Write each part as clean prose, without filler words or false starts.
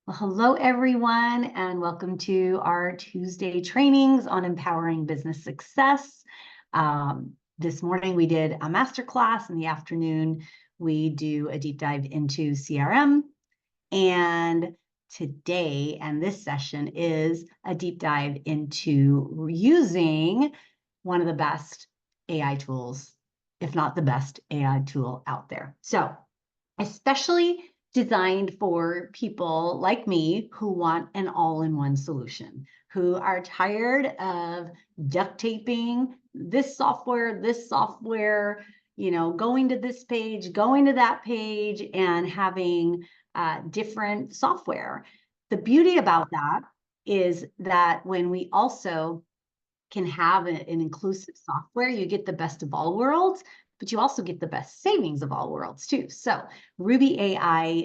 Well, hello, everyone, and welcome to our Tuesday trainings on empowering business success. This morning, we did a masterclass. In the afternoon, we do a deep dive into CRM. And today, and this session is a deep dive into using one of the best AI tools, if not the best AI tool out there. So, especially designed for people like me who want an all-in-one solution, who are tired of duct taping this software, going to this page, going to that page, and having different software. The beauty about that is that when we also can have an inclusive software, you get the best of all worlds, but you also get the best savings of all worlds too. So Rubi AI,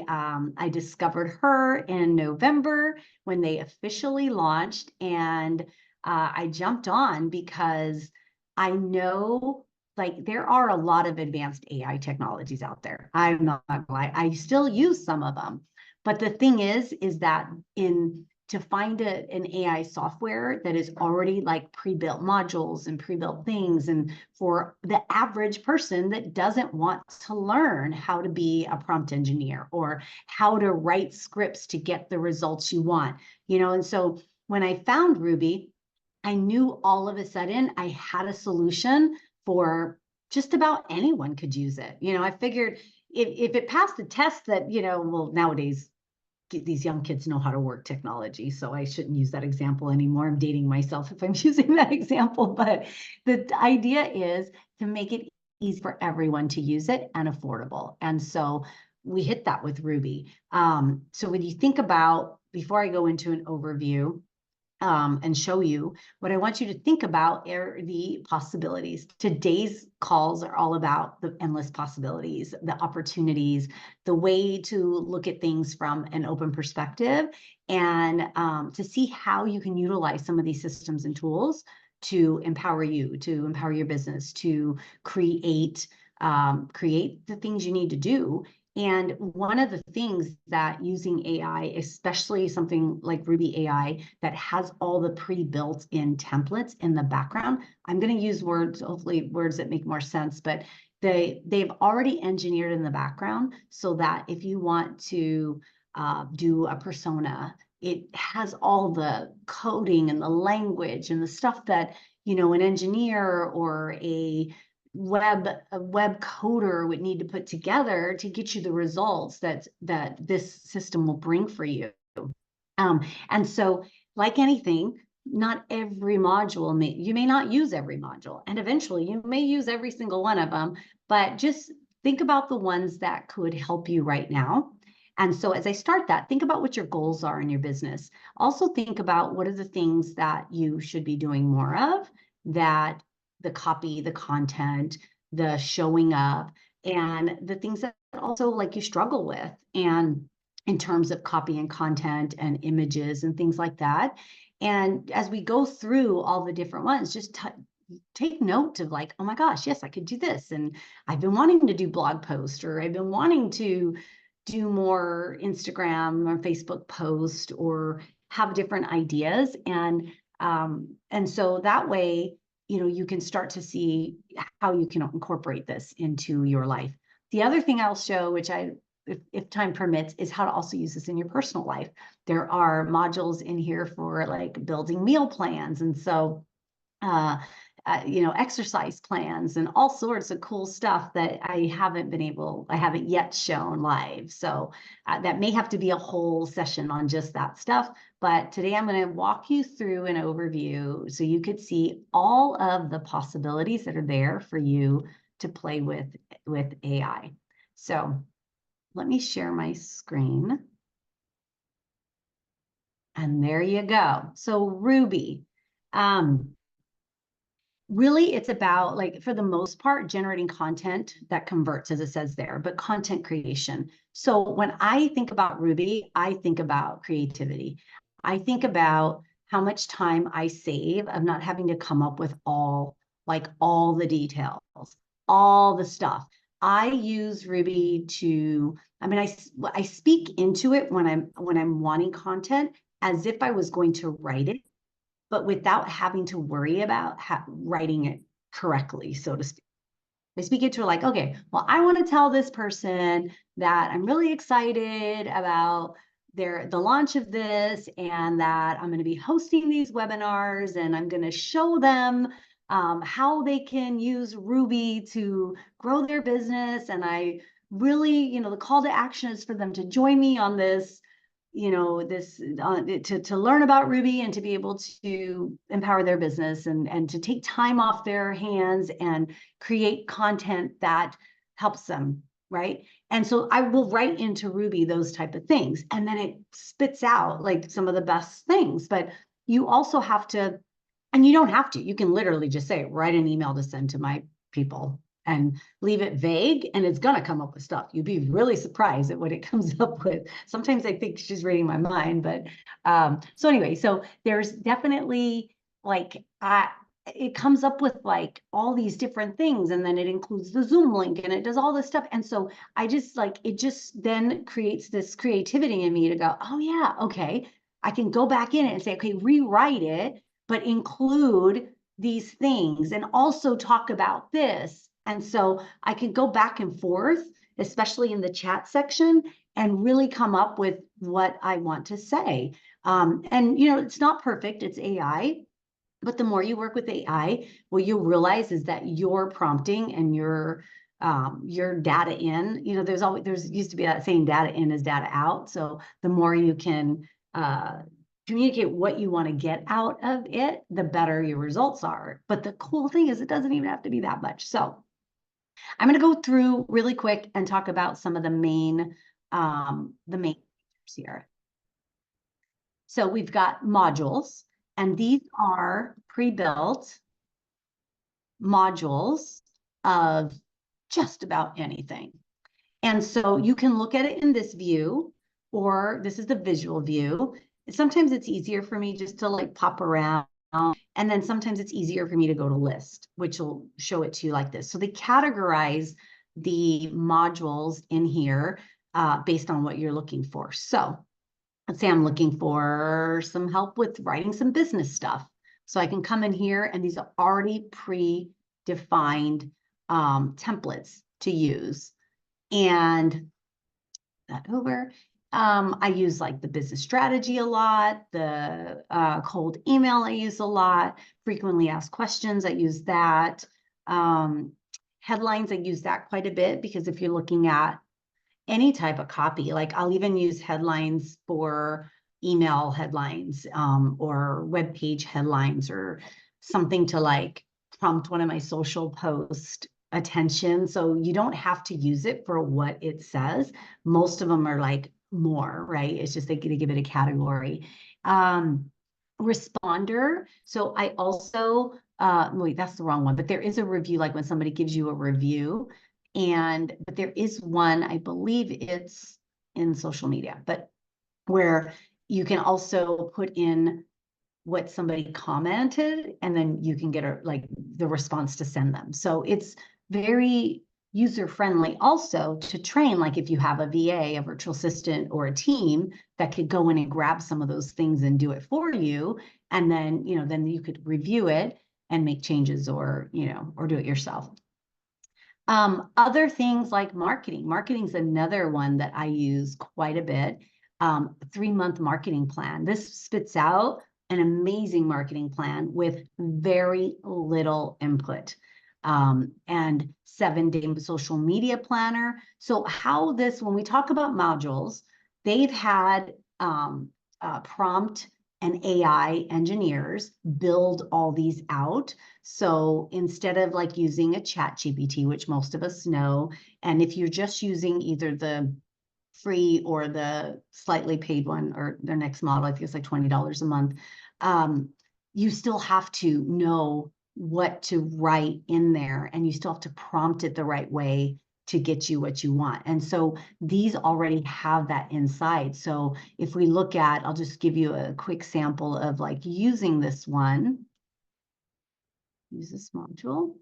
I discovered her in November when they officially launched, and I jumped on because I know like there are a lot of advanced AI technologies out there. I'm not gonna lie, I still use some of them. But the thing is that to find an AI software that is already like pre-built modules and pre-built things, and for the average person that doesn't want to learn how to be a prompt engineer or how to write scripts to get the results you want, and so when I found Rubi, I knew all of a sudden I had a solution for just about anyone could use it. I figured if it passed the test that, well, nowadays these young kids know how to work technology, so I shouldn't use that example anymore. I'm dating myself if I'm using that example, but the idea is to make it easy for everyone to use it and affordable. And so we hit that with Rubi. So when you think about, before I go into an overview, and show you, what I want you to think about are the possibilities. Today's calls are all about the endless possibilities, the opportunities, the way to look at things from an open perspective, and to see how you can utilize some of these systems and tools to empower you, to empower your business, to create the things you need to do. And one of the things that using AI, especially something like Rubi AI that has all the pre-built in templates in the background, I'm going to use words, hopefully words that make more sense, but they've already engineered in the background so that if you want to do a persona, it has all the coding and the language and the stuff that, an engineer or a web coder would need to put together to get you the results that this system will bring for you. And so, like anything, not every module you may not use every module, and eventually you may use every single one of them, but just think about the ones that could help you right now. And so as I start that, think about what your goals are in your business. Also think about what are the things that you should be doing more of, that the copy, the content, the showing up, and the things that also like you struggle with, and in terms of copy and content and images and things like that. And as we go through all the different ones, just take note of like, oh my gosh, yes, I could do this. And I've been wanting to do blog posts, or I've been wanting to do more Instagram or Facebook post, or have different ideas. And so that way, you can start to see how you can incorporate this into your life. The other thing I'll show, which if time permits, is how to also use this in your personal life. There are modules in here for like building meal plans. And so, exercise plans and all sorts of cool stuff that I haven't yet shown live. So that may have to be a whole session on just that stuff. But today I'm going to walk you through an overview so you could see all of the possibilities that are there for you to play with AI. So let me share my screen. And there you go. So Rubi. Really, it's about, like, for the most part, generating content that converts, as it says there, but content creation. So when I think about Rubi, I think about creativity. I think about how much time I save of not having to come up with all the details, all the stuff. I use Ruby to, I mean, I speak into it when I'm wanting content as if I was going to write it, but without having to worry about writing it correctly, so to speak. I speak it to like, okay, well, I want to tell this person that I'm really excited about the launch of this, and that I'm going to be hosting these webinars, and I'm going to show them how they can use Ruby to grow their business. And I really, the call to action is for them to join me on this, to learn about Ruby and to be able to empower their business, and to take time off their hands and create content that helps them, right? And so I will write into Ruby those type of things, and then it spits out like some of the best things. But you also have to, and you don't have to, you can literally just say, write an email to send to my people, and leave it vague, and it's going to come up with stuff. You'd be really surprised at what it comes up with. Sometimes I think she's reading my mind, but so anyway, so there's definitely like, it comes up with like all these different things, and then it includes the Zoom link, and it does all this stuff. And so I just like, it just then creates this creativity in me to go, oh yeah, okay, I can go back in it and say, okay, rewrite it, but include these things, and also talk about this. And so I could go back and forth, especially in the chat section, and really come up with what I want to say. And it's not perfect, it's AI. But the more you work with AI, what you'll realize is that your prompting and your data in, there's used to be that saying, data in is data out. So the more you can communicate what you want to get out of it, the better your results are. But the cool thing is, it doesn't even have to be that much. So I'm going to go through really quick and talk about some of the main features here. So we've got modules, and these are pre-built modules of just about anything. And so you can look at it in this view, or this is the visual view. Sometimes it's easier for me just to like pop around. And then sometimes it's easier for me to go to list, which will show it to you like this. So they categorize the modules in here based on what you're looking for. So let's say I'm looking for some help with writing some business stuff. So I can come in here, and these are already pre-defined templates to use. And that over. I use like the business strategy a lot, the cold email I use a lot, frequently asked questions, I use that. Headlines, I use that quite a bit, because if you're looking at any type of copy, like I'll even use headlines for email headlines, or web page headlines, or something to like prompt one of my social posts attention. So you don't have to use it for what it says. Most of them are like more, right? It's just they give it a category. Responder. So I also, wait, that's the wrong one, but there is a review, like when somebody gives you a review, but there is one, I believe it's in social media, but where you can also put in what somebody commented, and then you can get like the response to send them. So it's very user friendly also to train, like if you have a VA, a virtual assistant, or a team that could go in and grab some of those things and do it for you. And then, then you could review it and make changes, or do it yourself. Other things like marketing. Marketing is another one that I use quite a bit. 3-month marketing plan. This spits out an amazing marketing plan with very little input. And 7-day social media planner. So when we talk about modules, they've had prompt and AI engineers build all these out. So instead of like using a chat GPT, which most of us know, and if you're just using either the free or the slightly paid one, or their next model, I think it's like $20 a month, you still have to know what to write in there, and you still have to prompt it the right way to get you what you want. And so these already have that inside. So if we look at, I'll just give you a quick sample of like using this one. Use this module.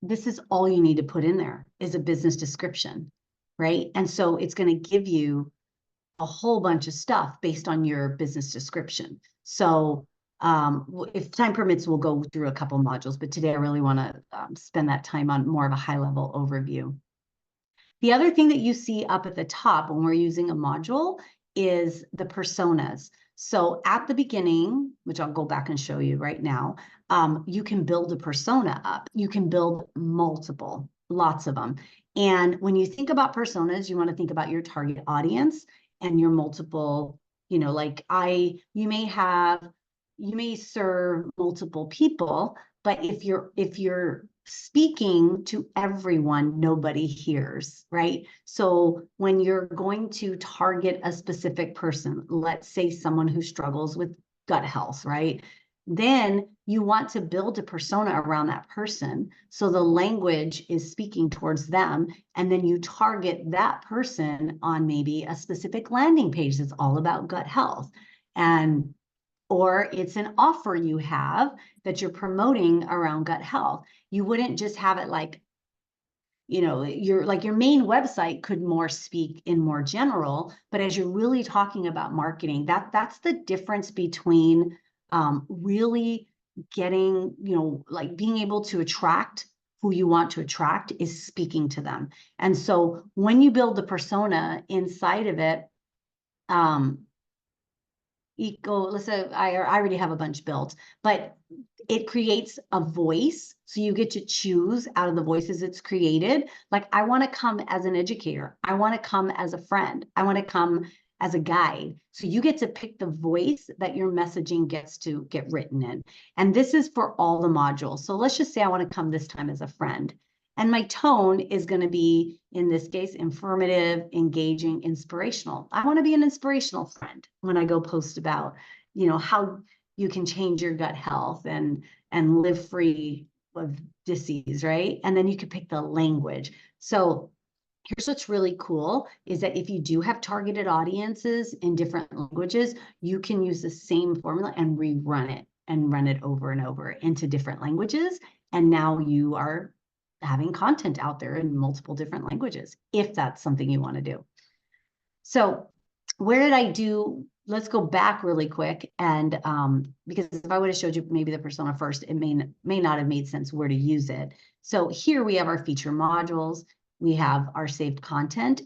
this is all you need to put in there is a business description, right? And so it's going to give you a whole bunch of stuff based on your business description. So if time permits, we'll go through a couple modules, but today I really want to spend that time on more of a high level overview. The other thing that you see up at the top when we're using a module is the personas. So at the beginning, which I'll go back and show you right now, you can build a persona up. You can build multiple, lots of them. And when you think about personas, you want to think about your target audience and your multiple, you know, like you may serve multiple people, but if you're speaking to everyone, nobody hears, right? So when you're going to target a specific person, let's say someone who struggles with gut health, right? Then you want to build a persona around that person. So the language is speaking towards them. And then you target that person on maybe a specific landing page that's all about gut health. Or it's an offer you have that you're promoting around gut health. You wouldn't just have it like, you know, your main website could more speak in more general, but as you're really talking about marketing, that's the difference between really getting, you know, like being able to attract who you want to attract is speaking to them. And so when you build the persona inside of it, let's say I already have a bunch built, but it creates a voice. So you get to choose out of the voices it's created. Like, I want to come as an educator. I want to come as a friend. I want to come as a guide. So you get to pick the voice that your messaging gets to get written in. And this is for all the modules. So let's just say I want to come this time as a friend. And my tone is going to be, in this case, informative, engaging, inspirational. I want to be an inspirational friend when I go post about, you know, how you can change your gut health and live free of disease, right? And then you can pick the language. So here's what's really cool is that if you do have targeted audiences in different languages, you can use the same formula and rerun it and run it over and over into different languages. And now you are having content out there in multiple different languages, if that's something you want to do. So where did I do? Let's go back really quick. And because if I would have showed you maybe the persona first, it may not have made sense where to use it. So here we have our feature modules. We have our saved content.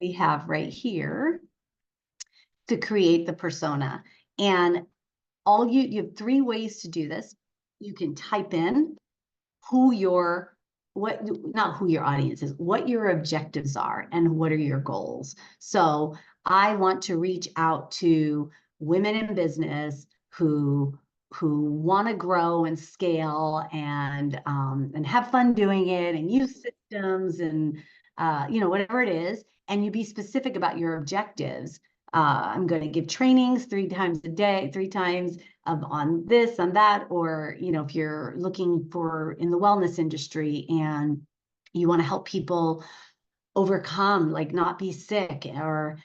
We have right here to create the persona. And you have 3 ways to do this. You can type in not who your audience is, what your objectives are and what are your goals. So I want to reach out to women in business who want to grow and scale and have fun doing it and use systems and you know, whatever it is, and you be specific about your objectives. I'm going to give trainings 3 times a day, 3 times on this, on that, or, you know, if you're looking for in the wellness industry and you want to help people overcome, like not be sick, or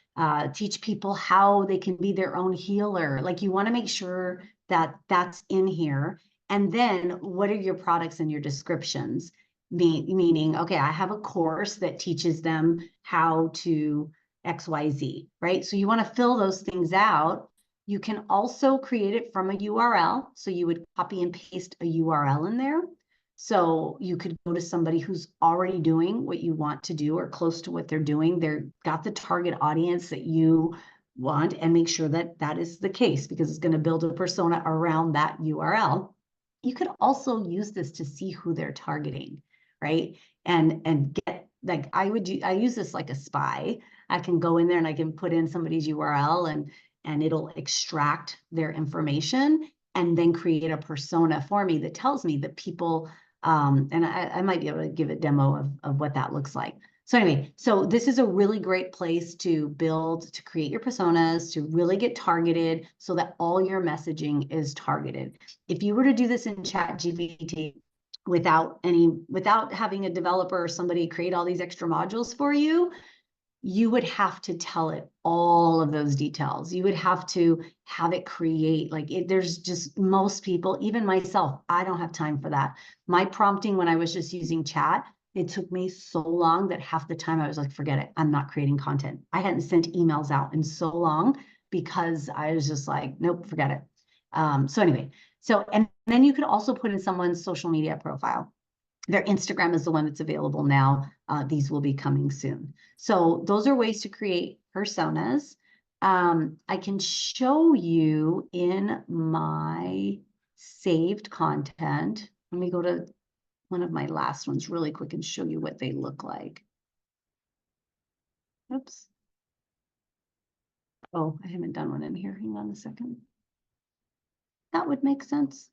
teach people how they can be their own healer. Like, you want to make sure that that's in here. And then what are your products and your descriptions? Meaning, okay, I have a course that teaches them how to XYZ, right? So you want to fill those things out. You can also create it from a URL. So you would copy and paste a URL in there. So you could go to somebody who's already doing what you want to do or close to what they're doing. They've got the target audience that you want, and make sure that that is the case, because it's going to build a persona around that URL. You could also use this to see who they're targeting, right? And get, like, I use this like a spy. I can go in there and I can put in somebody's URL and it'll extract their information and then create a persona for me that tells me that people, and I might be able to give a demo of what that looks like. So anyway, so this is a really great place to build, to create your personas, to really get targeted so that all your messaging is targeted. If you were to do this in ChatGPT without having a developer or somebody create all these extra modules for you, you would have to tell it all of those details. You would have to have it create, like there's just most people, even myself, I don't have time for that. My prompting when I was just using chat, it took me so long that half the time I was like, forget it, I'm not creating content. I hadn't sent emails out in so long because I was just like, nope, forget it. So anyway, and then you could also put in someone's social media profile. Their Instagram is the one that's available now. These will be coming soon. So those are ways to create personas. I can show you in my saved content. Let me go to one of my last ones really quick and show you what they look like. Oops. Oh, I haven't done one in here. Hang on a second. That would make sense.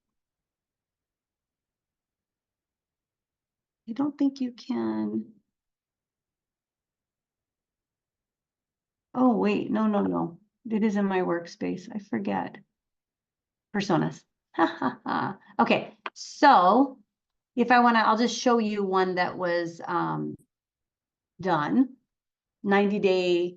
I don't think you can. Oh, wait, no. It is in my workspace. I forget. Personas. Okay, so if I want to, I'll just show you one that was done. 90-day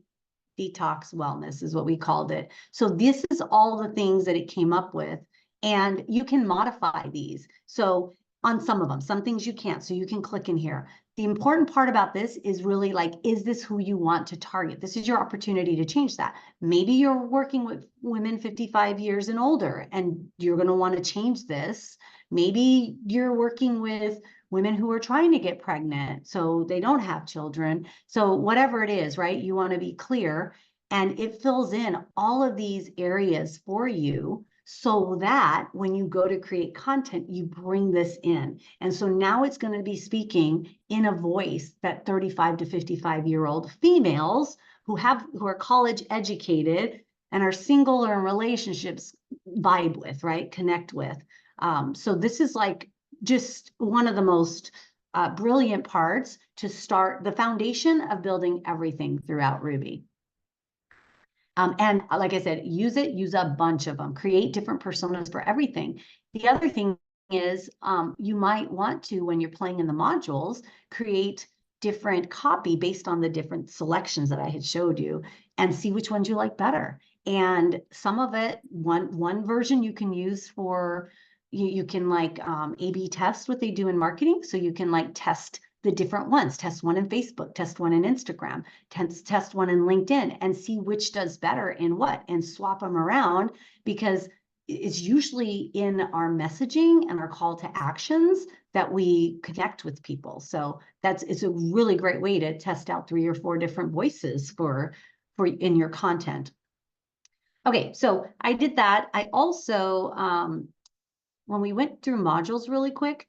detox wellness is what we called it. So this is all the things that it came up with, and you can modify these. So on some of them, some things you can't, so you can click in here. The important part about this is really like, is this who you want to target? This is your opportunity to change that. Maybe you're working with women 55 years and older, and you're going to want to change this. Maybe you're working with women who are trying to get pregnant so they don't have children. So whatever it is, right? You want to be clear, and it fills in all of these areas for you so that when you go to create content, you bring this in. And so now it's going to be speaking in a voice that 35 to 55-year-old females who are college educated and are single or in relationships vibe with, right? Connect with. So this is like just one of the most brilliant parts to start the foundation of building everything throughout Ruby. And like I said, use a bunch of them, create different personas for everything. The other thing is you might want to, when you're playing in the modules, create different copy based on the different selections that I had showed you and see which ones you like better. And some of it, one version you can use for, you can like A/B test what they do in marketing. So you can like test the different ones, test one in Facebook, test one in Instagram, test one in LinkedIn, and see which does better in what, and swap them around, because it's usually in our messaging and our call to actions that we connect with people. So it's a really great way to test out 3 or 4 different voices for in your content. Okay, so I did that. I also, when we went through modules really quick,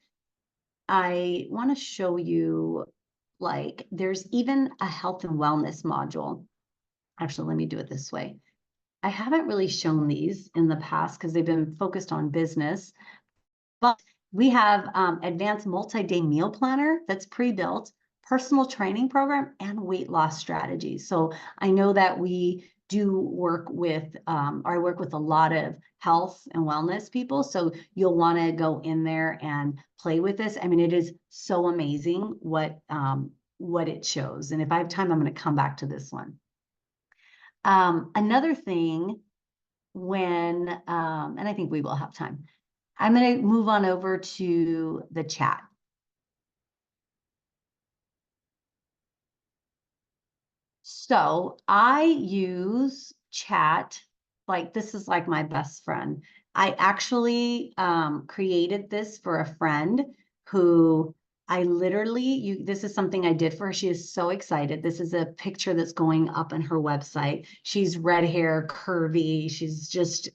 I want to show you, like, there's even a health and wellness module. Actually, let me do it this way. I haven't really shown these in the past because they've been focused on business, but we have advanced multi-day meal planner that's pre-built, personal training program, and weight loss strategies. So I know that we do work with, or I work with a lot of health and wellness people. So you'll want to go in there and play with this. I mean, it is so amazing what it shows. And if I have time, I'm going to come back to this one. Another thing when, and I think we will have time, I'm going to move on over to the chat. So I use chat, like this is like my best friend. I actually created this for a friend who I literally, this is something I did for her. She is so excited. This is a picture that's going up on her website. She's red hair, curvy. She's just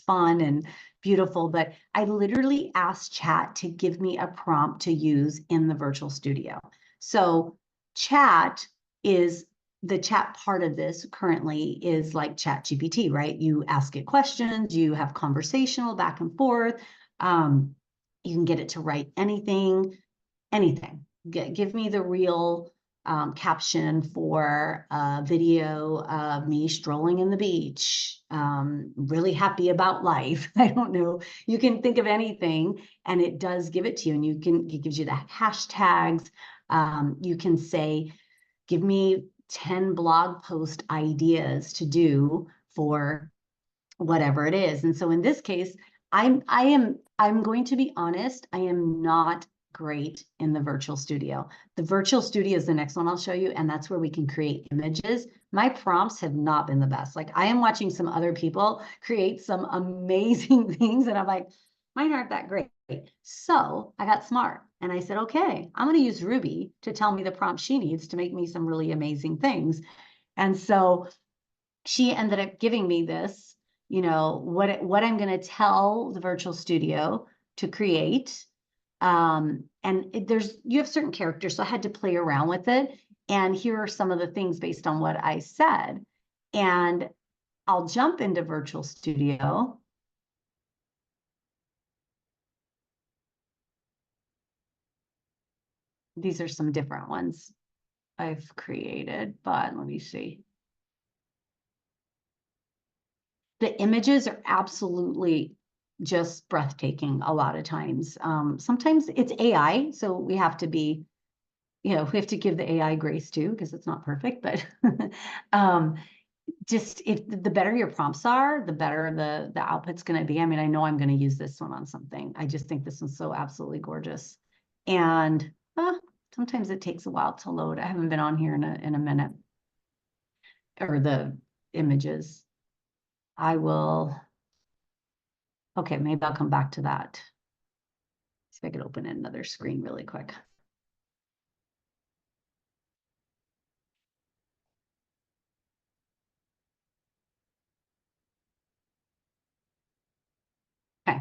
fun and beautiful. But I literally asked chat to give me a prompt to use in the virtual studio. So chat is the chat part of this currently is like Chat GPT, right? You ask it questions, you have conversational back and forth. You can get it to write anything. Give me the real caption for a video of me strolling in the beach, really happy about life. I don't know. You can think of anything and it does give it to you, and it gives you the hashtags. You can say, give me 10 blog post ideas to do for whatever it is. And so in this case, I'm going to be honest, I am not great in the virtual studio. The virtual studio is the next one I'll show you, and that's where we can create images. My prompts have not been the best. Like, I am watching some other people create some amazing things, and I'm like, mine aren't that great. So I got smart and I said, okay, I'm going to use Ruby to tell me the prompt she needs to make me some really amazing things. And so she ended up giving me this, you know, what I'm going to tell the virtual studio to create. And you have certain characters, so I had to play around with it. And here are some of the things based on what I said. And I'll jump into Virtual Studio. These are some different ones I've created, but let me see. The images are absolutely just breathtaking a lot of times. Sometimes it's AI, so we have to be, we have to give the AI grace too, because it's not perfect, but just if the better your prompts are, the better the output's going to be. I mean, I know I'm going to use this one on something. I just think this one's so absolutely gorgeous. And sometimes it takes a while to load. I haven't been on here in a minute. Or the images. I will. Okay, maybe I'll come back to that. See if I could open another screen really quick. Okay.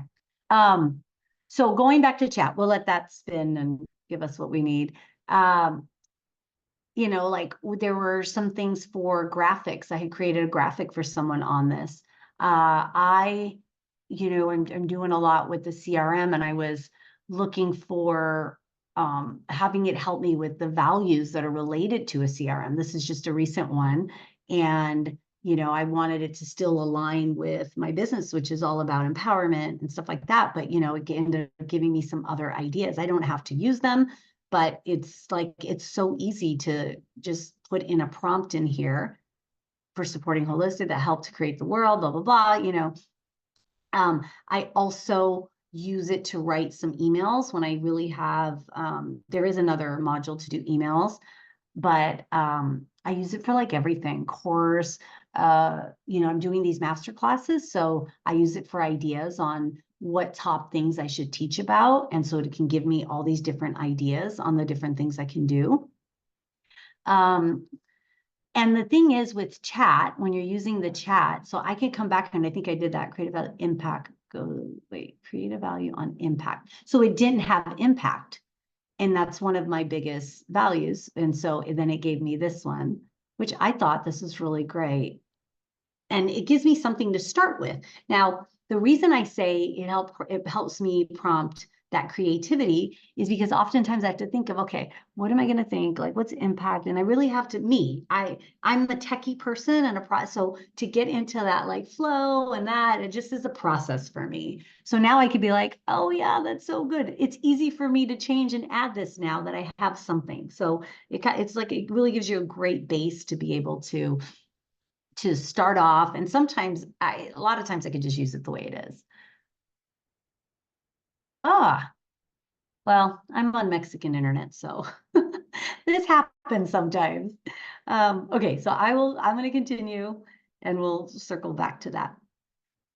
So going back to chat, we'll let that spin and give us what we need. Like there were some things for graphics. I had created a graphic for someone on this. I'm doing a lot with the CRM, and I was looking for having it help me with the values that are related to a CRM. This is just a recent one. And I wanted it to still align with my business, which is all about empowerment and stuff like that. But, it ended up giving me some other ideas. I don't have to use them, but it's so easy to just put in a prompt in here for supporting holistic that helped to create the world, blah, blah, blah, I also use it to write some emails when I really have, there is another module to do emails, but I use it for like everything, course, I'm doing these master classes, so I use it for ideas on what top things I should teach about. And so it can give me all these different ideas on the different things I can do. And the thing is with chat, when you're using the chat, so I can come back, and I think I did that, creative value, impact, creative value on impact. So it didn't have impact. And that's one of my biggest values. And so then it gave me this one, which I thought this was really great. And it gives me something to start with. Now, the reason I say it helps me prompt that creativity is because oftentimes I have to think of, okay, what am I going to think? Like, what's impact? And I really have to, I'm a techie person, and so to get into that like flow and that, it just is a process for me. So now I could be like, oh yeah, that's so good. It's easy for me to change and add this now that I have something. So it's like, it really gives you a great base to be able to start off. And sometimes a lot of times I could just use it the way it is. Well, I'm on Mexican internet, so this happens sometimes. Okay, so I'm going to continue, and we'll circle back to that.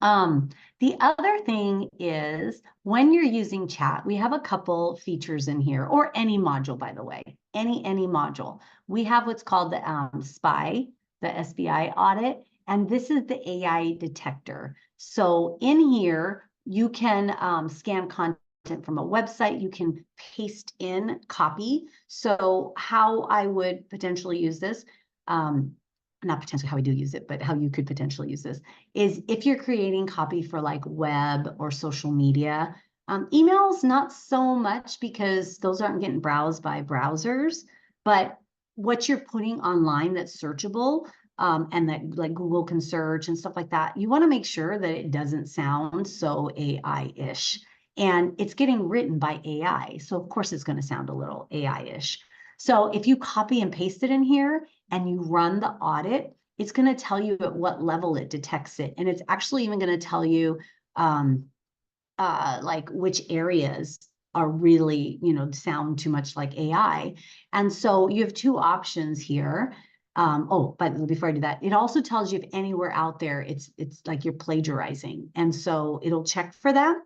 The other thing is when you're using chat, we have a couple features in here, or any module, by the way, any module. We have what's called the SPI, the SBI audit, and this is the AI detector. So in here, you can scan content from a website, you can paste in copy. So how I would potentially use this, not potentially how we do use it, but how you could potentially use this is if you're creating copy for like web or social media, emails, not so much because those aren't getting browsed by browsers, but what you're putting online that's searchable, and that like Google can search and stuff like that, you want to make sure that it doesn't sound so AI-ish. And it's getting written by AI. So of course it's going to sound a little AI-ish. So if you copy and paste it in here, and you run the audit, it's going to tell you at what level it detects it. And it's actually even going to tell you like which areas are really, sound too much like AI. And so you have two options here. But before I do that, it also tells you if anywhere out there it's like you're plagiarizing. And so it'll check for that.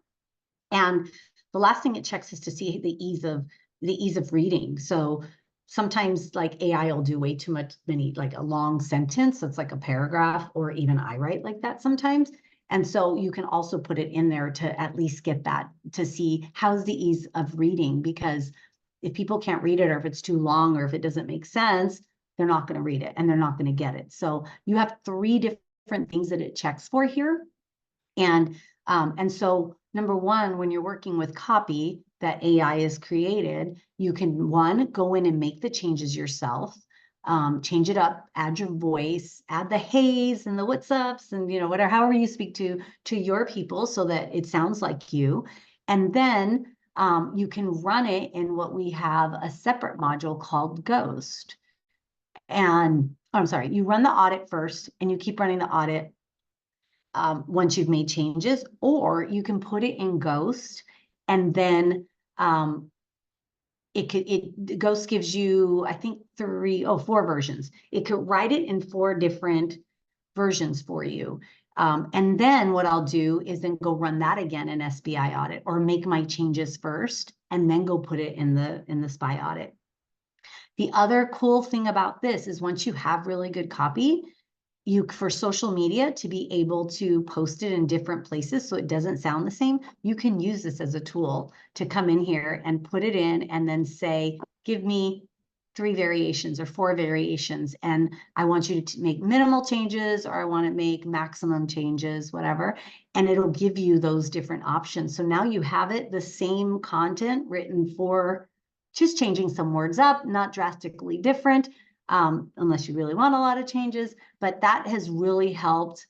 And the last thing it checks is to see the ease of reading. So sometimes like AI will do way too many, like a long sentence that's like a paragraph, or even I write like that sometimes. And so you can also put it in there to at least get that, to see how's the ease of reading, because if people can't read it, or if it's too long, or if it doesn't make sense, they're not going to read it and they're not going to get it. So you have 3 different things that it checks for here. And so number one, when you're working with copy that AI is created, you can, one, go in and make the changes yourself, change it up, add your voice, add the heys and the what's ups and, whatever, however you speak to your people so that it sounds like you. And then you can run it in what we have a separate module called Ghost. And I'm sorry, you run the audit first and you keep running the audit once you've made changes, or you can put it in Ghost, and then Ghost gives you, I think, 4 versions. It could write it in 4 different versions for you. And then what I'll do is then go run that again in SBI audit, or make my changes first and then go put it in the SPY audit. The other cool thing about this is once you have really good copy, for social media to be able to post it in different places so it doesn't sound the same, you can use this as a tool to come in here and put it in and then say, give me 3 variations or 4 variations, and I want you to make minimal changes, or I want to make maximum changes, whatever, and it'll give you those different options. So now you have the same content written for, just changing some words up, not drastically different, unless you really want a lot of changes. But that has really helped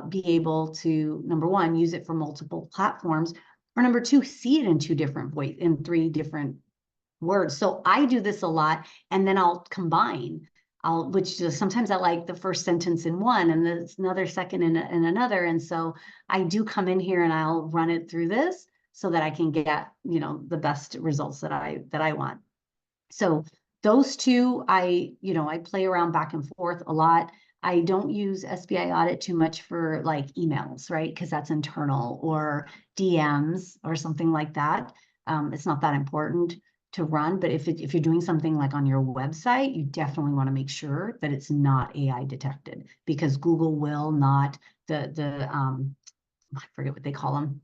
be able to, number one, use it for multiple platforms, or number two, see it in 2 different ways, in 3 different words. So I do this a lot, and then I'll combine. Which sometimes I like the first sentence in one and another second in another. And so I do come in here and I'll run it through this so that I can get, the best results that I want. So those 2, I play around back and forth a lot. I don't use SBI Audit too much for like emails, right? Because that's internal, or DMs or something like that. It's not that important to run, but if you're doing something like on your website, you definitely want to make sure that it's not AI detected, because Google will not, I forget what they call them,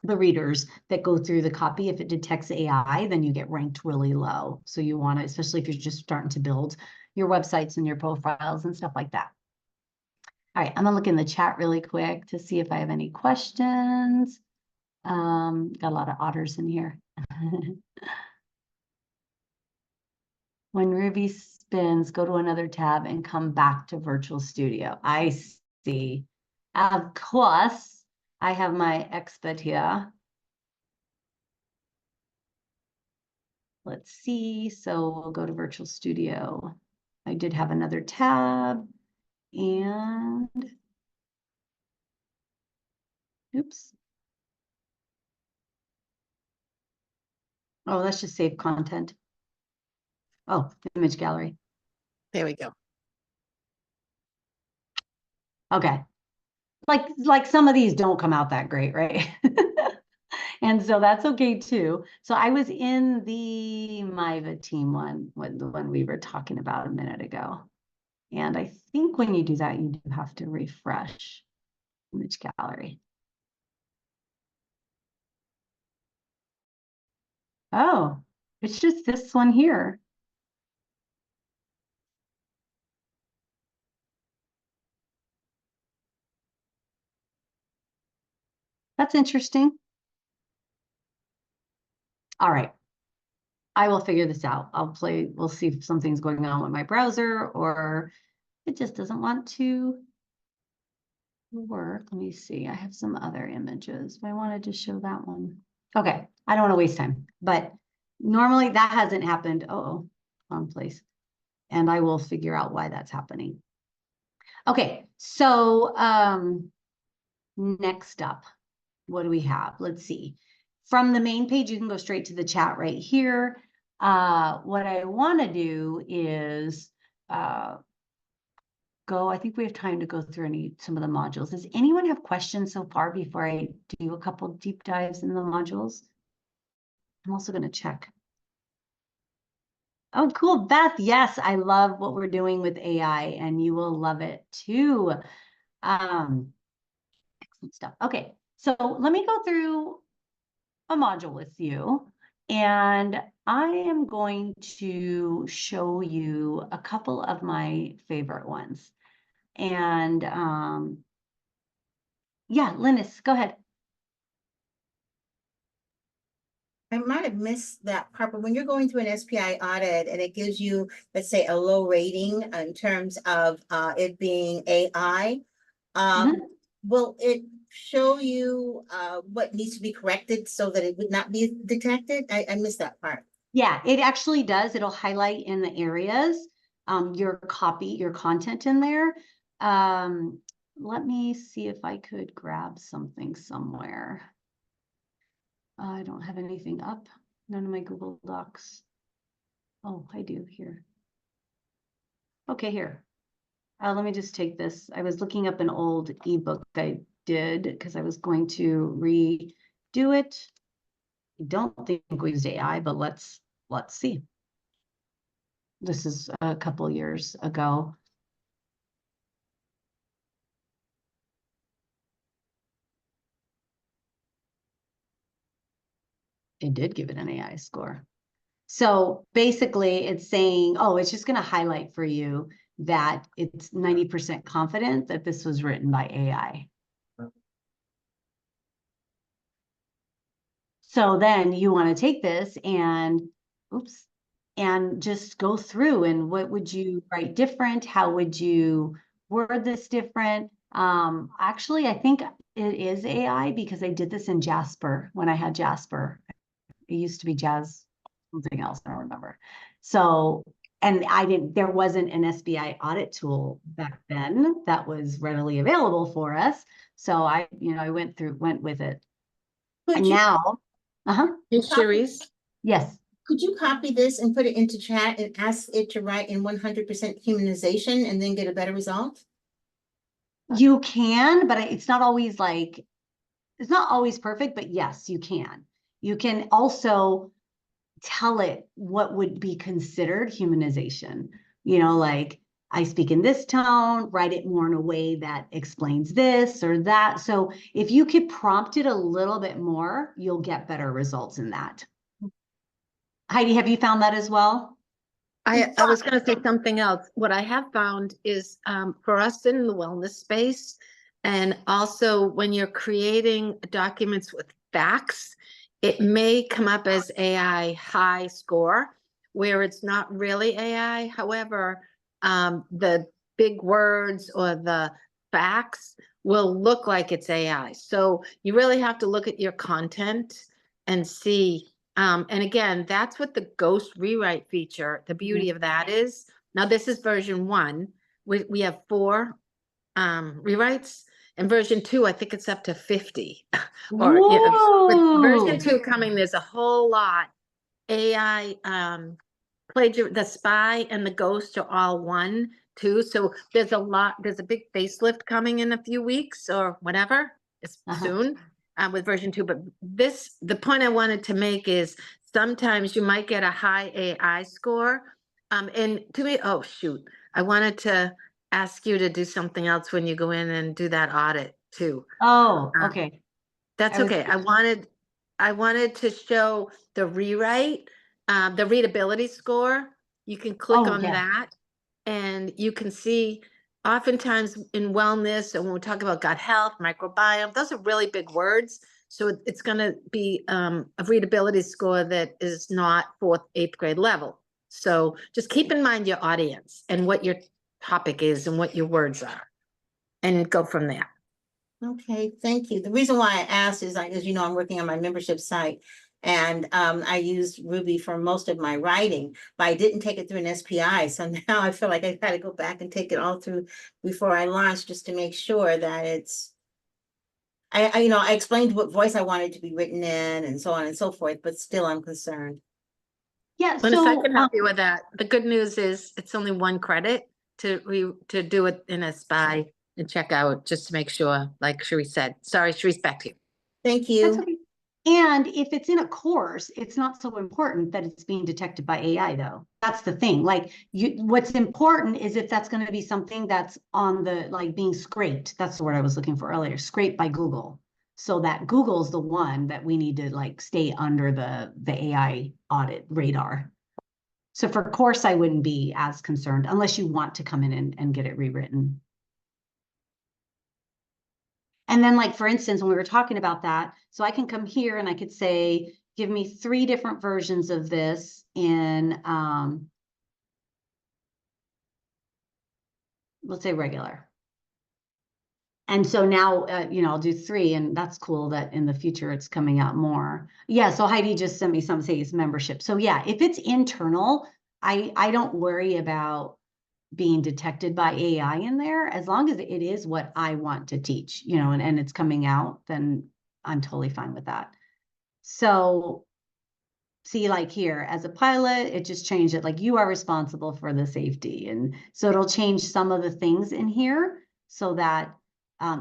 the readers that go through the copy. If it detects AI, then you get ranked really low. So you want to, especially if you're just starting to build your websites and your profiles and stuff like that. All right, I'm gonna look in the chat really quick to see if I have any questions. Got a lot of otters in here. When Ruby spins, go to another tab and come back to Virtual Studio. I see. Of course, I have my expert here. Let's see. So we'll go to Virtual Studio. I did have another tab, and oops. Oh, let's just save content. Oh, image gallery. There we go. Okay. Like some of these don't come out that great, right? And so that's okay too. So I was in the Miva team one, the one we were talking about a minute ago. And I think when you do that, you do have to refresh image gallery. Oh, it's just this one here. That's interesting. All right. I will figure this out. We'll see if something's going on with my browser, or it just doesn't want to work. Let me see. I have some other images, but I wanted to show that one. Okay. I don't want to waste time, but normally that hasn't happened. Oh, wrong place. and I will figure out why that's happening. Okay, so next up, what do we have? Let's see. From the main page, you can go straight to the chat right here. What I want to do is I think we have time to go through some of the modules. Does anyone have questions so far before I do a couple deep dives in the modules? I'm also going to check. Oh, cool, Beth. Yes, I love what we're doing with AI, and you will love it too. Excellent stuff. Okay, so let me go through a module with you, and I am going to show you a couple of my favorite ones. And yeah, Linus, go ahead. I might have missed that part, but when you're going through an SPI audit and it gives you, let's say, a low rating in terms of it being AI, will it show you what needs to be corrected so that it would not be detected? I missed that part. Yeah, it actually does. It'll highlight in the areas your content in there. Let me see if I could grab something somewhere. I don't have anything up. None of my Google Docs. Oh, I do here. Okay, here. Let me just take this. I was looking up an old ebook I did because I was going to redo it. I don't think we used AI, but let's see. This is a couple years ago. It did give it an AI score. So basically it's saying, oh, it's just going to highlight for you that it's 90% confident that this was written by AI. So then you want to take this and, oops, and just go through and what would you write different? How would you word this different? Actually, I think it is AI because I did this in Jasper when I had Jasper. It used to be Jazz, something else, I don't remember. So, and there wasn't an SBI audit tool back then that was readily available for us. So I went with it. And now, Hey, Cherise. Yes. Could you copy this and put it into chat and ask it to write in 100% humanization and then get a better result? You can, but it's not always perfect, but yes, you can. You can also tell it what would be considered humanization. Like I speak in this tone, write it more in a way that explains this or that. So if you could prompt it a little bit more, you'll get better results in that. Heidi, have you found that as well? I was going to say something else. What I have found is for us in the wellness space, and also when you're creating documents with facts, it may come up as AI high score, where it's not really AI. However, the big words or the facts will look like it's AI. So you really have to look at your content and see. And again, that's what the ghost rewrite feature, the beauty of that is. Now this is version 1. We have 4 rewrites. And version 2, I think it's up to 50. Or with version 2 coming, there's a whole lot. AI, the spy and the ghost are all one too. So there's a big facelift coming in a few weeks or whatever. It's soon. With version 2, but the point I wanted to make is sometimes you might get a high AI score. And to me, oh shoot, I wanted to ask you to do something else when you go in and do that audit too. Oh, okay. That's okay. I wanted to show the rewrite, the readability score. You can click on that and you can see oftentimes in wellness, and when we talk about gut health, microbiome, those are really big words. So it's going to be a readability score that is not 4th, 8th grade level. So just keep in mind your audience and what your topic is and what your words are, and go from there. Okay, thank you. The reason why I asked is, as you know, I'm working on my membership site, And I used Ruby for most of my writing, but I didn't take it through an SPI. So now I feel like I got to go back and take it all through before I launch, just to make sure that it's, I explained what voice I wanted to be written in and so on and so forth, but still I'm concerned. Yeah, But if I so can help you with that, the good news is it's only one credit to do it in a SPY and check out, just to make sure, like Cherie said. Sorry, Cherie, back to you. Thank that's you. okay. And if it's in a course, it's not so important that it's being detected by AI, though. That's the thing. Like, what's important is if that's going to be something that's on the, like, being scraped. That's the word I was looking for earlier, scraped by Google. So that Google's the one that we need to, like, stay under the AI audit radar. So for course, I wouldn't be as concerned unless you want to come in and get it rewritten. And then, like, for instance, when we were talking about that, so I can come here and I could say, give me 3 different versions of this in, let's say regular. And so now, I'll do 3, and that's cool that in the future it's coming out more. Yeah, so Heidi just sent me some, say it's membership. So yeah, if it's internal, I don't worry about being detected by AI in there, as long as it is what I want to teach, and it's coming out, then I'm totally fine with that. So see, like here, as a pilot, it just changed it. Like, you are responsible for the safety. And so it'll change some of the things in here so that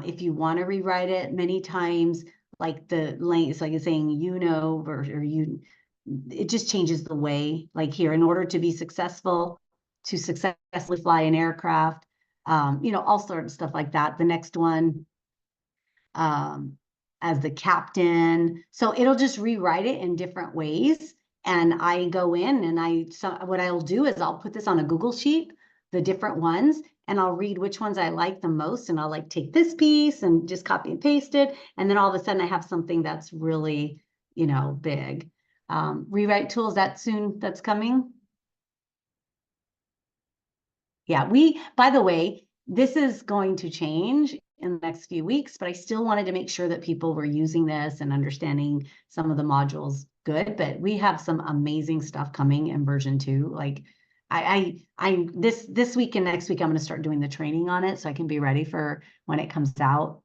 if you want to rewrite it many times, like the length, it's like it's saying, or you, it just changes the way, like here, in order to be successful, to successfully fly an aircraft, all sorts of stuff like that. The next one, as the captain. So it'll just rewrite it in different ways. And I go in and what I'll do is I'll put this on a Google Sheet, the different ones, and I'll read which ones I like the most. And I'll, like, take this piece and just copy and paste it. And then all of a sudden I have something that's really, big. Rewrite tools, that's coming. Yeah, by the way, this is going to change in the next few weeks, but I still wanted to make sure that people were using this and understanding some of the modules good. But we have some amazing stuff coming in version 2. Like, this week and next week, I'm going to start doing the training on it so I can be ready for when it comes out.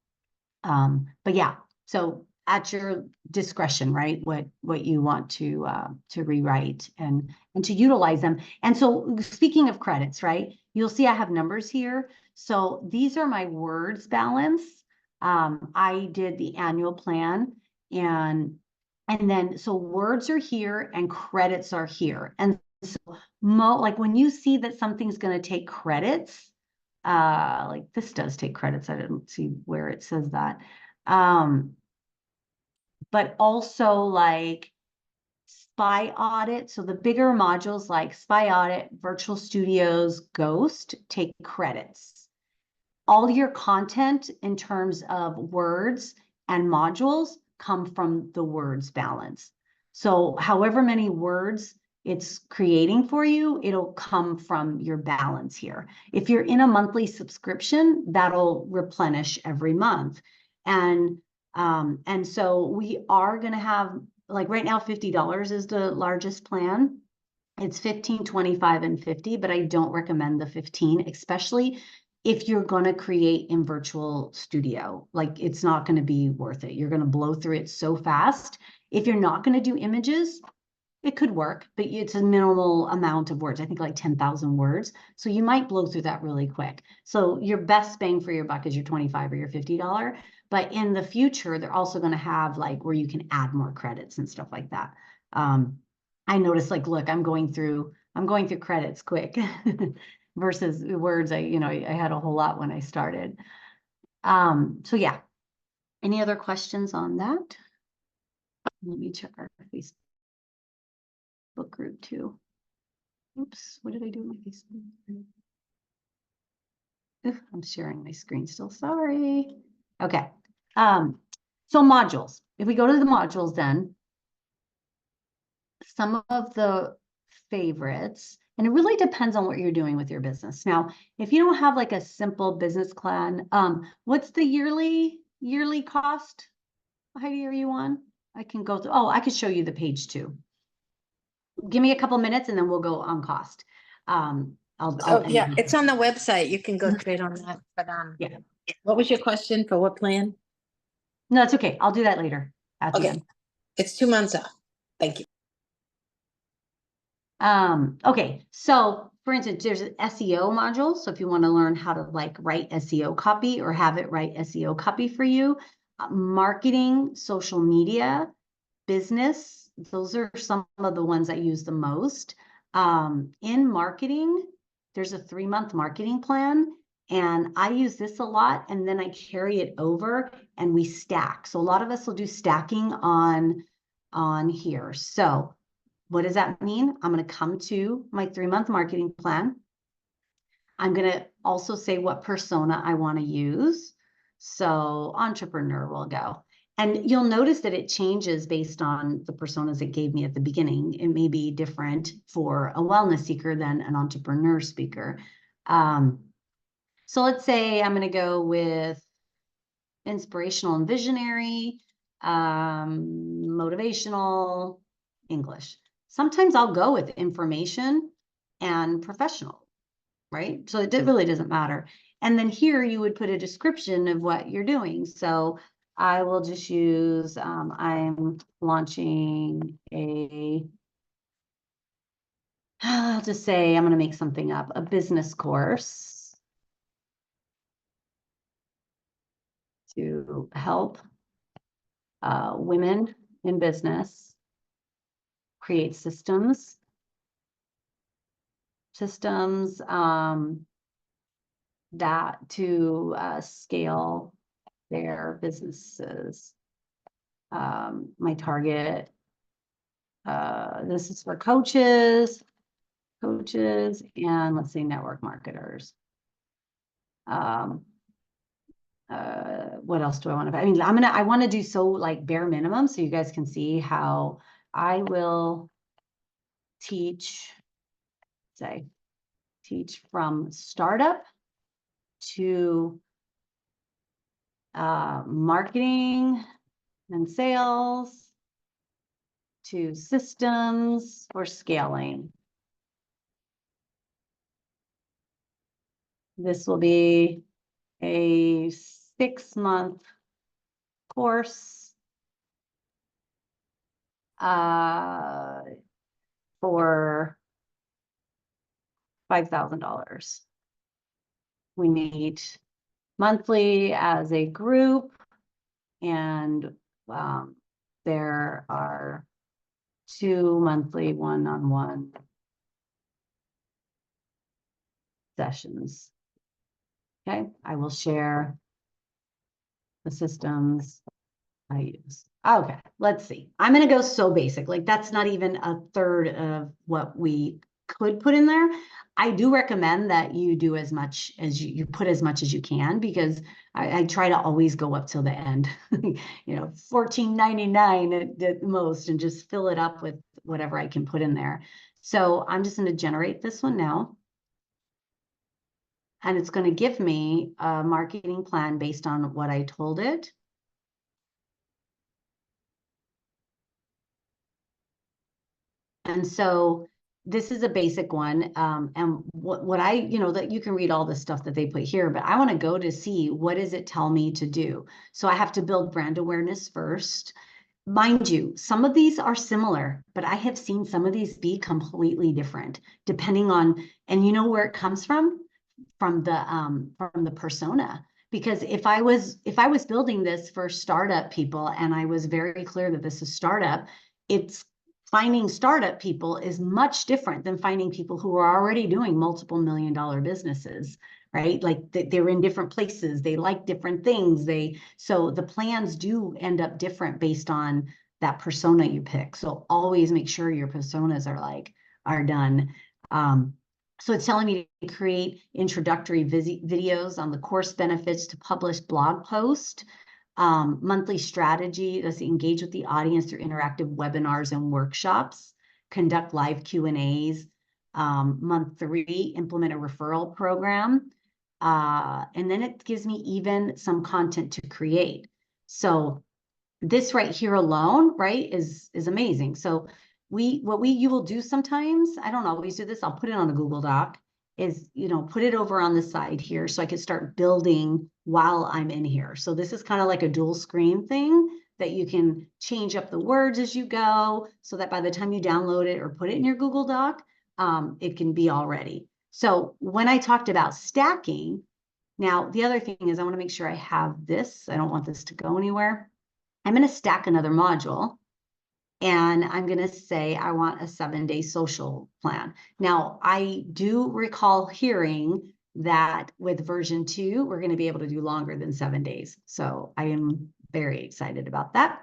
But yeah, so at your discretion, right? What you want to rewrite and to utilize them. And so, speaking of credits, right? You'll see I have numbers here. So these are my words balance. I did the annual plan, and then so words are here and credits are here. And so like when you see that something's going to take credits, like this does take credits. I didn't see where it says that. But also, like, Spy Audit. So the bigger modules like Spy Audit, Virtual Studios, Ghost take credits. All your content in terms of words and modules come from the words balance. So however many words it's creating for you, it'll come from your balance here. If you're in a monthly subscription, that'll replenish every month. And so we are going to have, like, right now, $50 is the largest plan. It's 15, 25, and 50, but I don't recommend the 15, especially if you're going to create in Virtual Studio. Like, it's not going to be worth it. You're going to blow through it so fast. If you're not going to do images, it could work, but it's a minimal amount of words. I think like 10,000 words. So you might blow through that really quick. So your best bang for your buck is your $25 or your $50. But in the future, they're also going to have, like, where you can add more credits and stuff like that. I noticed, like, look, I'm going through credits quick versus words. I had a whole lot when I started. So yeah. Any other questions on that? Let me check our Facebook group too. Oops, what did I do with my Facebook? I'm sharing my screen still, sorry. Okay. So modules. If we go to the modules, then some of the favorites, and it really depends on what you're doing with your business. Now, if you don't have, like, a simple business plan, what's the yearly cost? Heidi, are you on? I can go through, oh, I could show you the page too. Give me a couple minutes and then we'll go on cost. I'll Oh, yeah, end. it's on the website. You can go Mhm. straight on that, but, Yeah. what was your question for what plan? No, it's okay. I'll do that later at the Okay. end. It's 2 months off. Thank you. Okay, so for instance, there's an SEO module. So if you want to learn how to like write SEO copy or have it write SEO copy for you, marketing, social media, business, those are some of the ones I use the most. In marketing, there's a 3-month marketing plan, and I use this a lot, and then I carry it over and we stack. So a lot of us will do stacking on here. So what does that mean? I'm going to come to my 3-month marketing plan. I'm going to also say what persona I want to use. So entrepreneur will go. And you'll notice that it changes based on the personas it gave me at the beginning. It may be different for a wellness seeker than an entrepreneur speaker. So let's say I'm going to go with inspirational and visionary, motivational, English. Sometimes I'll go with information and professional, right? So it really doesn't matter. And then here you would put a description of what you're doing. So I will just use, I'm launching I'll just say, I'm going to make something up, a business course to help women in business create systems that to scale their businesses. My target, this is for coaches, and let's say network marketers. What else do I want to, I mean, I want to do so like bare minimum so you guys can see how I will teach from startup to marketing and sales to systems for scaling. This will be a 6-month course for $5,000. We meet monthly as a group, and there are 2 monthly one-on-one sessions. Okay, I will share the systems I use. Okay, let's see. I'm going to go so basic. Like that's not even a third of what we could put in there. I do recommend that you do as much as you put as much as you can, because I try to always go up till the end, $14.99 at most, and just fill it up with whatever I can put in there. So I'm just going to generate this one now. And it's going to give me a marketing plan based on what I told it. And so this is a basic one. And what I, that you can read all the stuff that they put here, but I want to go to see what does it tell me to do. So I have to build brand awareness first. Mind you, some of these are similar, but I have seen some of these be completely different depending on, and you know where it comes from the persona. Because if I was building this for startup people and I was very clear that this is startup, it's finding startup people is much different than finding people who are already doing multiple $1-million businesses, right? Like they're in different places, they like different things, so the plans do end up different based on that persona you pick. So always make sure your personas are done. So it's telling me to create introductory videos on the course benefits, to publish blog post, monthly strategy, let's engage with the audience through interactive webinars and workshops, conduct live Q&As, month 3, implement a referral program. And then it gives me even some content to create. So this right here alone, right, is amazing. So you will do sometimes, I don't always do this, I'll put it on a Google Doc, is, put it over on the side here so I can start building while I'm in here. So this is kind of like a dual screen thing that you can change up the words as you go so that by the time you download it or put it in your Google Doc, it can be all ready. So when I talked about stacking, now the other thing is I want to make sure I have this. I don't want this to go anywhere. I'm going to stack another module and I'm going to say I want a 7-day social plan. Now, I do recall hearing that with version 2, we're going to be able to do longer than 7 days. So I am very excited about that.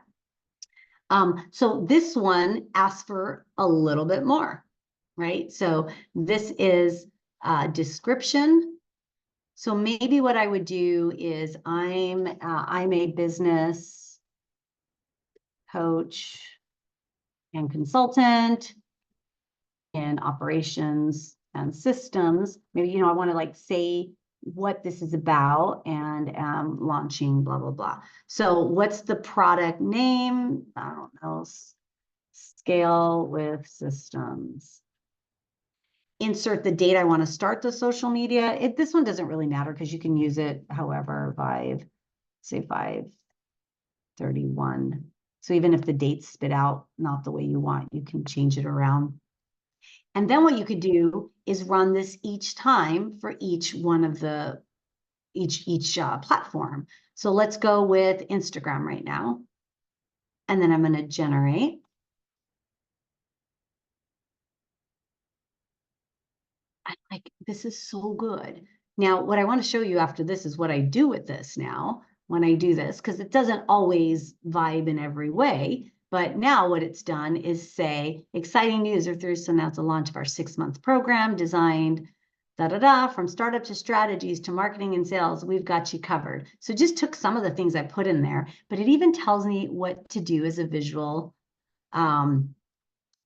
So this one asks for a little bit more, right? So this is a description. So maybe what I would do is I'm a business coach and consultant in operations and systems. Maybe, I want to like say what this is about and launching blah, blah, blah. So what's the product name? I don't know. Scale with systems. Insert the date I want to start the social media. This one doesn't really matter because you can use it however, say 5/31. So even if the dates spit out not the way you want, you can change it around. And then what you could do is run this each time for each one of the each platform. So let's go with Instagram right now. And then I'm going to generate. This is so good. Now, what I want to show you after this is what I do with this now when I do this, because it doesn't always vibe in every way. But now what it's done is say, exciting news, or through so now the launch of our 6-month program designed from startup to strategies to marketing and sales, we've got you covered. So just took some of the things I put in there, but it even tells me what to do as a visual, an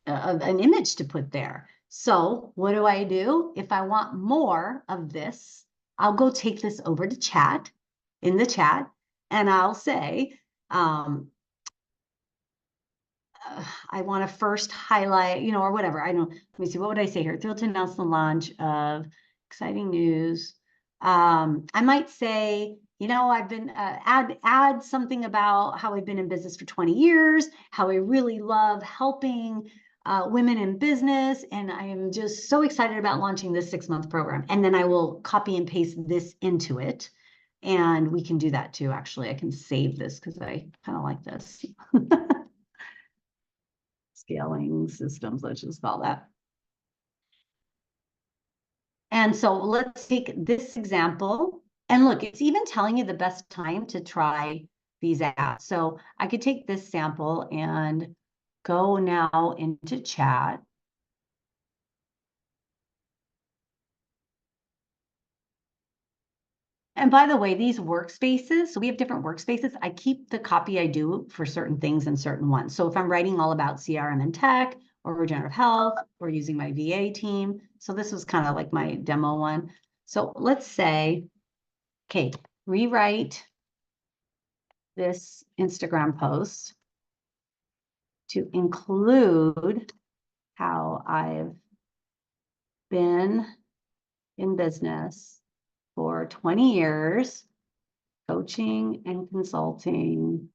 image to put there. So what do? If I want more of this, I'll go take this over to chat, in the chat, and I'll say, I want to first highlight, or whatever. I don't, let me see, what would I say here? Thrilled to announce the launch of exciting news. I might say, I've been, add something about how I've been in business for 20 years, how I really love helping women in business. And I am just so excited about launching this 6-month program. And then I will copy and paste this into it. And we can do that too, actually. I can save this because I kind of like this. Scaling systems, let's just call that. And so let's take this example. And look, it's even telling you the best time to try these ads. So I could take this sample and go now into chat. And by the way, these workspaces, so we have different workspaces. I keep the copy I do for certain things and certain ones. So if I'm writing all about CRM and tech or regenerative health or using my VA team, so this was kind of like my demo one. So let's say, okay, rewrite this Instagram post to include how I've been in business for 20 years, coaching and consulting,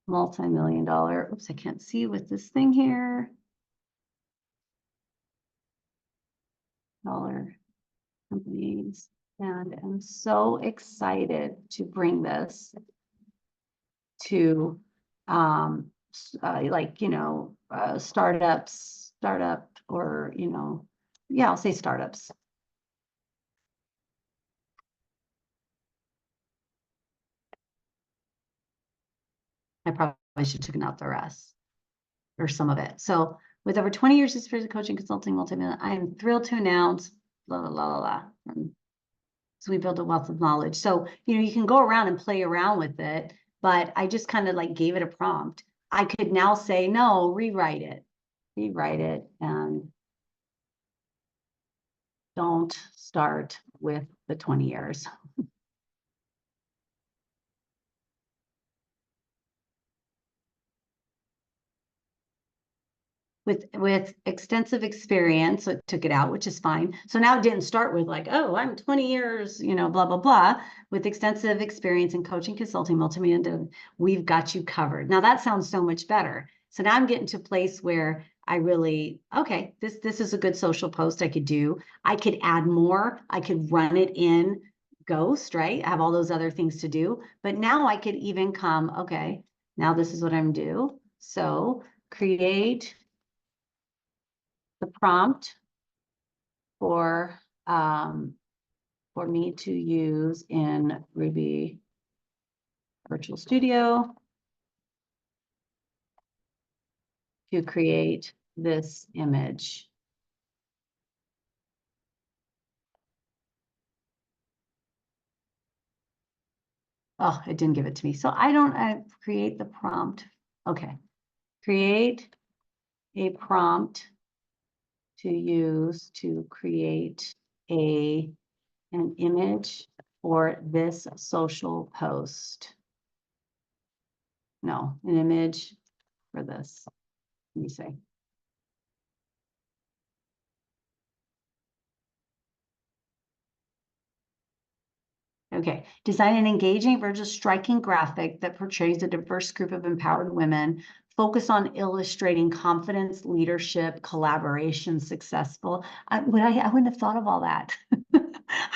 multi-million-dollar, oops, I can't see with this thing here, dollar companies. And I'm so excited to bring this to startup, or, yeah, I'll say startups. I probably should have taken out the rest or some of it. So with over 20 years of experience in coaching, consulting, multi-million, I am thrilled to announce, blah, blah, blah, blah, blah. So we build a wealth of knowledge. So, you can go around and play around with it, but I just kind of like gave it a prompt. I could now say, no, rewrite it, and don't start with the 20 years. with extensive experience. So it took it out, which is fine. So now it didn't start with like, oh, I'm 20 years, blah, blah, blah, with extensive experience in coaching, consulting, multimedia, we've got you covered. Now that sounds so much better. So now I'm getting to a place where I really, okay, this is a good social post I could do. I could add more. I could run it in Ghost, right? I have all those other things to do. But now I could even come, okay, now this is what I'm due. So create the prompt for me to use in Ruby Virtual Studio to create this image. Oh, it didn't give it to me. So I create the prompt. Okay. Create a prompt to use to create an image for this social post. No, an image for this. Let me say. Okay, design an engaging versus striking graphic that portrays a diverse group of empowered women. Focus on illustrating confidence, leadership, collaboration, successful. I wouldn't have thought of all that.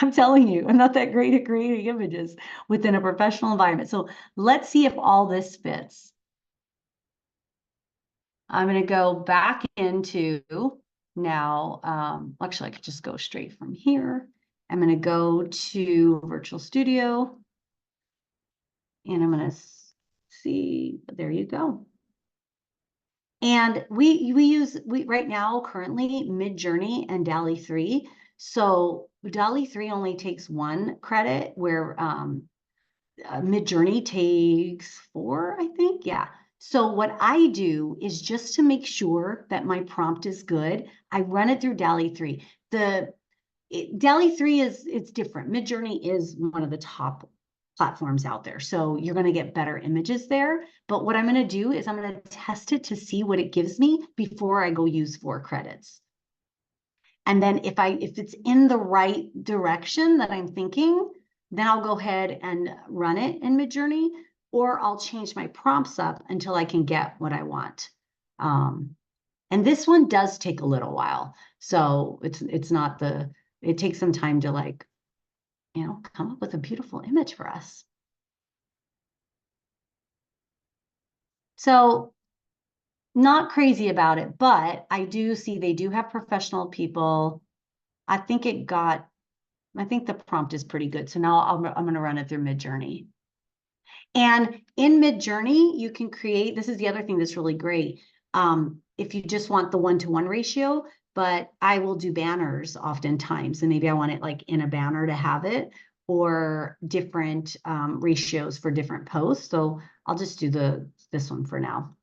I'm telling you, I'm not that great at creating images within a professional environment. So let's see if all this fits. I'm going to go back into now. Actually, I could just go straight from here. I'm going to go to Virtual Studio. And I'm going to see, there you go. And we use right now currently Midjourney and DALL-E 3. So DALL-E 3 only takes 1 credit, where Midjourney takes 4, I think. Yeah. So what I do is, just to make sure that my prompt is good, I run it through DALL-E 3. DALL-E 3 it's different. Midjourney is one of the top platforms out there, so you're going to get better images there. But what I'm going to do is I'm going to test it to see what it gives me before I go use 4 credits. And then if it's in the right direction that I'm thinking, then I'll go ahead and run it in Midjourney, or I'll change my prompts up until I can get what I want. And this one does take a little while, so it's not it takes some time to come up with a beautiful image for us. So not crazy about it, but I do see they do have professional people. I think the prompt is pretty good. So now I'm going to run it through Midjourney. And in Midjourney, you can create, this is the other thing that's really great. If you just want the 1-to-1 ratio, but I will do banners oftentimes, and maybe I want it like in a banner to have it, or different ratios for different posts. So I'll just do this one for now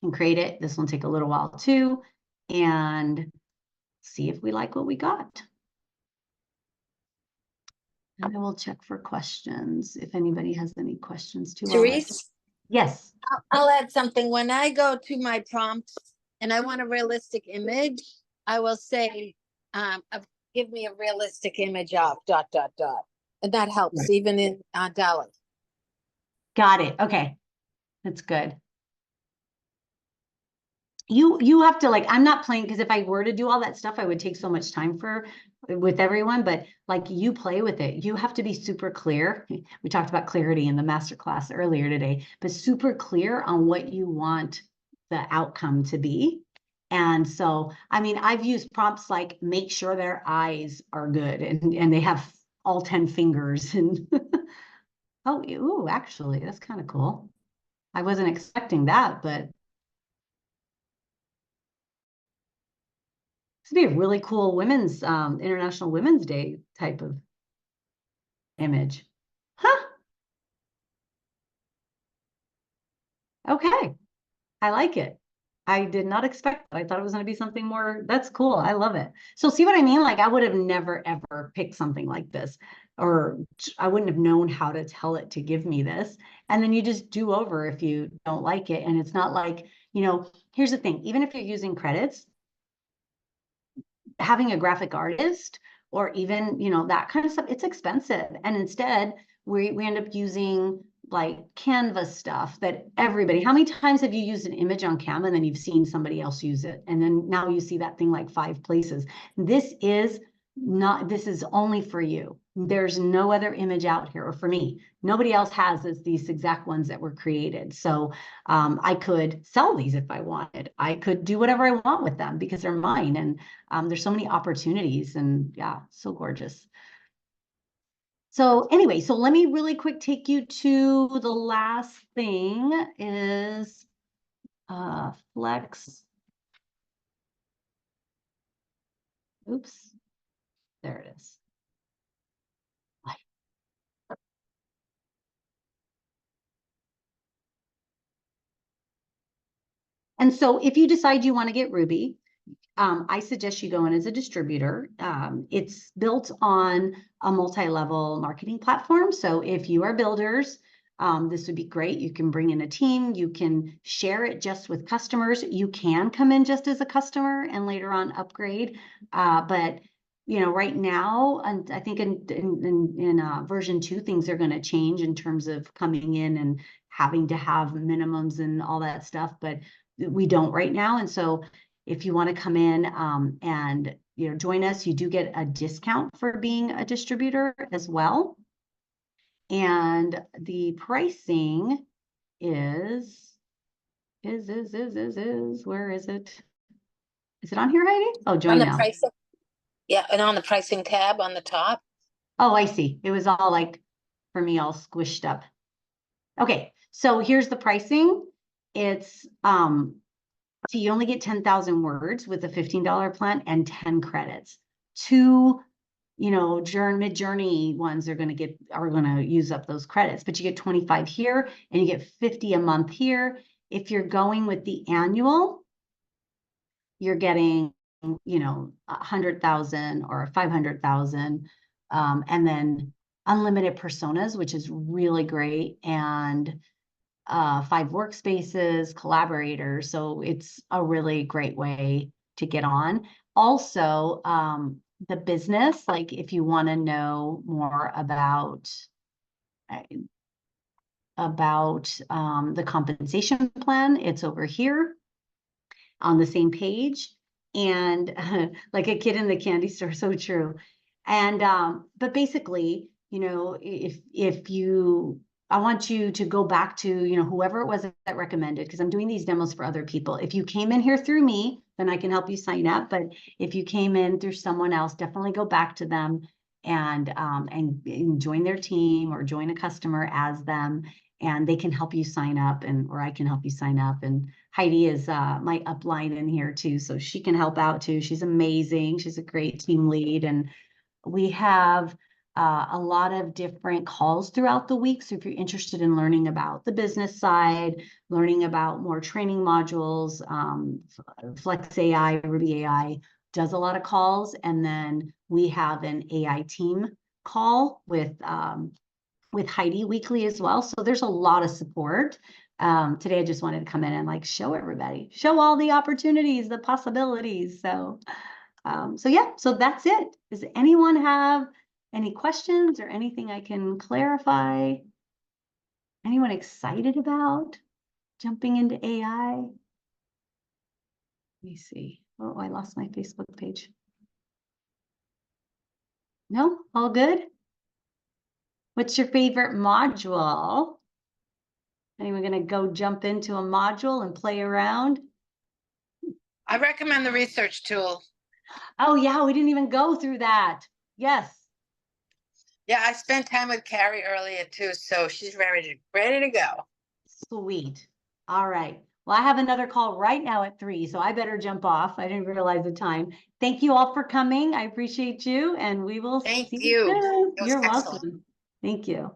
and create it. This will take a little while too, and see if we like what we got. And I will check for questions if anybody has any questions too. Therese? Yes. I'll add something. When I go to my prompts and I want a realistic image, I will say, give me a realistic image of ... And that helps, Right. even in DALL-E. Got it. Okay. That's good. You have to, like, I'm not playing, because if I were to do all that stuff, I would take so much time with everyone, but like, you play with it. You have to be super clear. We talked about clarity in the masterclass earlier today, but super clear on what you want the outcome to be. And so, I mean, I've used prompts like, make sure their eyes are good, and they have all 10 fingers and oh, ooh, actually, that's kind of cool. I wasn't expecting that, but this would be a really cool International Women's Day type of image. Huh. Okay. I like it. I did not expect that. I thought it was going to be something more. That's cool. I love it. So see what I mean? Like, I would have never, ever picked something like this, or I wouldn't have known how to tell it to give me this. And then you just do over if you don't like it. And it's not like you know, here's the thing, even if you're using credits, having a graphic artist or even, you know, that kind of stuff, it's expensive. And instead, we end up using like Canva stuff that everybody, how many times have you used an image on Canva and then you've seen somebody else use it? And then now you see that thing like 5 places. This is only for you. There's no other image out here, or for me, nobody else has these exact ones that were created. So I could sell these if I wanted. I could do whatever I want with them because they're mine. And there's so many opportunities, and yeah, so gorgeous. So anyway, so let me really quick take you to the last thing is Flex. Oops, there it is. And so if you decide you want to get Ruby, I suggest you go in as a distributor. It's built on a multi-level marketing platform. So if you are builders, this would be great. You can bring in a team. You can share it just with customers. You can come in just as a customer and later on upgrade. But you know, right now, and I think in version 2, things are going to change in terms of coming in and having to have minimums and all that stuff. But we don't right now. And so if you want to come in and you know join us, you do get a discount for being a distributor as well. And the pricing is where is it? Is it on here, Heidi? Oh, On join the now. pricing, yeah, and on the pricing tab on the top. Oh, I see. It was all like for me all squished up. Okay, so here's the pricing. It's so you only get 10,000 words with a $15 plan and 10 credits. 2, you know, mid-journey ones are going to use up those credits, but you get 25 here and you get 50 a month here. If you're going with the annual, you're getting, you know, 100,000 or 500,000, and then unlimited personas, which is really great, and 5 workspaces, collaborators. So it's a really great way to get on. Also, the business, like if you want to know more about the compensation plan, it's over here on the same page. And like a kid in the candy store, so true. And but basically, you know, if you I want you to go back to, you know, whoever it was that recommended, because I'm doing these demos for other people. If you came in here through me, then I can help you sign up. But if you came in through someone else, definitely go back to them and join their team or join a customer as them, and they can help you sign up, or I can help you sign up. And Heidi is my upline in here too, so she can help out too. She's amazing. She's a great team lead, and we have a lot of different calls throughout the week. So if you're interested in learning about the business side, learning about more training modules, Flex AI, Ruby AI does a lot of calls. And then we have an AI team call with Heidi weekly as well. So there's a lot of support. Today, I just wanted to come in and like show everybody, show all the opportunities, the possibilities. So yeah, so that's it. Does anyone have any questions or anything I can clarify? Anyone excited about jumping into AI? Let me see. Oh, I lost my Facebook page. No, all good? What's your favorite module? Anyone gonna go jump into a module and play around? I recommend the research tool. Oh yeah, we didn't even go through that. Yes. Yeah, I spent time with Carrie earlier too, so she's ready to go. Sweet. All right. Well, I have another call right now at 3, so I better jump off. I didn't realize the time. Thank you all for coming. I appreciate you, and we will Thank see you. you soon. It was You're excellent. welcome. Thank you.